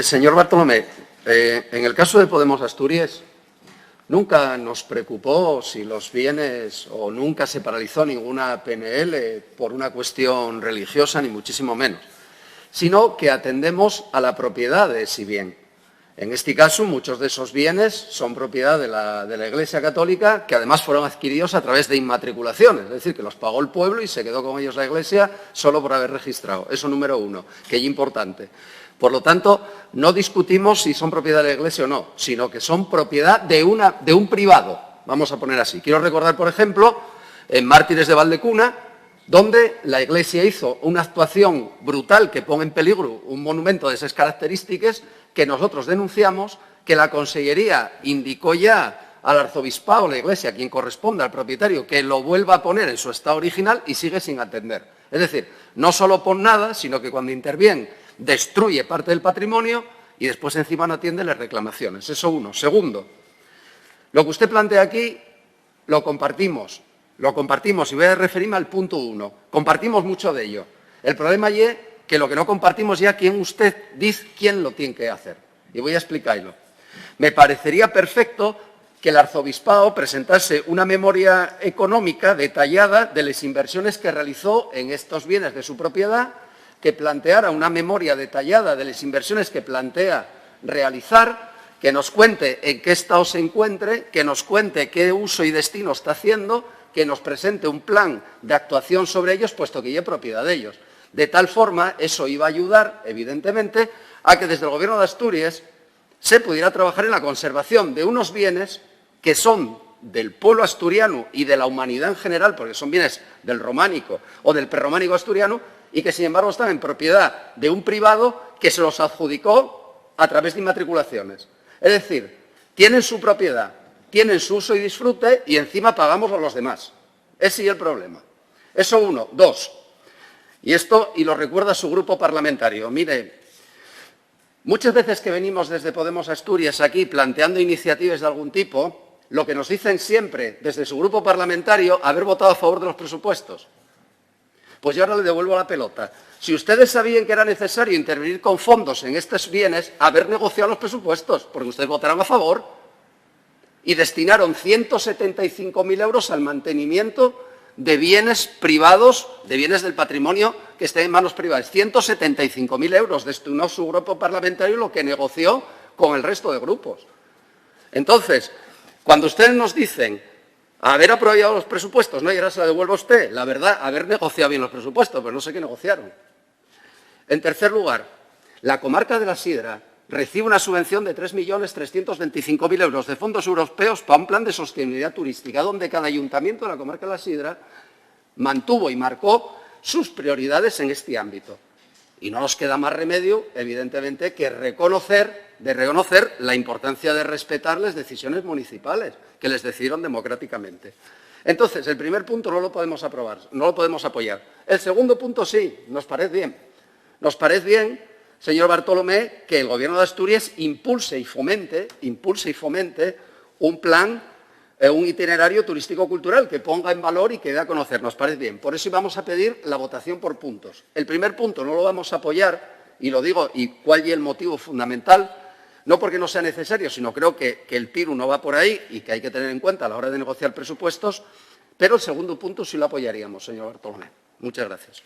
Señor Bartolomé, en el caso de Podemos Asturias, nunca nos preocupó si los bienes o nunca se paralizó ninguna PNL por una cuestión religiosa, ni muchísimo menos, sino que atendemos a la propiedad de ese bien. En este caso, muchos de esos bienes son propiedad de la Iglesia Católica, que además fueron adquiridos a través de inmatriculaciones, es decir, que los pagó el pueblo y se quedó con ellos la Iglesia solo por haber registrado. Eso número uno, que es importante. Por lo tanto, no discutimos si son propiedad de la Iglesia o no, sino que son propiedad de un privado, vamos a poner así. Quiero recordar, por ejemplo, en Mártires de Valdecuna, donde la Iglesia hizo una actuación brutal que pone en peligro un monumento de esas características, que nosotros denunciamos, que la Consellería indicó ya al arzobispado, la Iglesia, quien corresponde al propietario, que lo vuelva a poner en su estado original y sigue sin atender. Es decir, no solo pon nada, sino que cuando interviene destruye parte del patrimonio y después encima no atiende las reclamaciones. Eso uno. Segundo, lo que usted plantea aquí lo compartimos y voy a referirme al punto 1. Compartimos mucho de ello. El problema es que lo que no compartimos ya quién usted dice quién lo tiene que hacer. Y voy a explicarlo. Me parecería perfecto que el arzobispado presentase una memoria económica detallada de las inversiones que realizó en estos bienes de su propiedad, que planteara una memoria detallada de las inversiones que plantea realizar, que nos cuente en qué estado se encuentre, que nos cuente qué uso y destino está haciendo, que nos presente un plan de actuación sobre ellos, puesto que ya es propiedad de ellos. De tal forma, eso iba a ayudar, evidentemente, a que desde el Gobierno de Asturias se pudiera trabajar en la conservación de unos bienes que son del pueblo asturiano y de la humanidad en general, porque son bienes del románico o del prerrománico asturiano, y que, sin embargo, están en propiedad de un privado que se los adjudicó a través de inmatriculaciones. Es decir, tienen su propiedad, tienen su uso y disfrute y encima pagamos a los demás. Ese es el problema. Eso uno. Dos, y lo recuerda su grupo parlamentario. Mire, muchas veces que venimos desde Podemos Asturias aquí planteando iniciativas de algún tipo, lo que nos dicen siempre desde su grupo parlamentario, haber votado a favor de los presupuestos. Pues yo ahora le devuelvo la pelota. Si ustedes sabían que era necesario intervenir con fondos en estos bienes, haber negociado los presupuestos, porque ustedes votaron a favor y destinaron 175.000 euros al mantenimiento de bienes privados, de bienes del patrimonio que estén en manos privadas. 175.000 euros destinó su grupo parlamentario, lo que negoció con el resto de grupos. Entonces, cuando ustedes nos dicen haber aprobado los presupuestos, no, y ahora se la devuelvo a usted, la verdad, haber negociado bien los presupuestos, pero no sé qué negociaron. En tercer lugar, la comarca de la Sidra recibe una subvención de 3.325.000 euros de fondos europeos para un plan de sostenibilidad turística, donde cada ayuntamiento de la comarca de la Sidra mantuvo y marcó sus prioridades en este ámbito. Y no nos queda más remedio, evidentemente, que reconocer la importancia de respetar las decisiones municipales que les decidieron democráticamente. Entonces, el primer punto no lo podemos aprobar, no lo podemos apoyar. El segundo punto sí, nos parece bien. Nos parece bien, señor Bartolomé, que el Gobierno de Asturias impulse y fomente un plan, un itinerario turístico-cultural que ponga en valor y que dé a conocer. Nos parece bien. Por eso vamos a pedir la votación por puntos. El primer punto no lo vamos a apoyar, y lo digo, y cuál es el motivo fundamental, no porque no sea necesario, sino creo que el PIRU no va por ahí y que hay que tener en cuenta a la hora de negociar presupuestos, pero el segundo punto sí lo apoyaríamos, señor Bartolomé. Muchas gracias.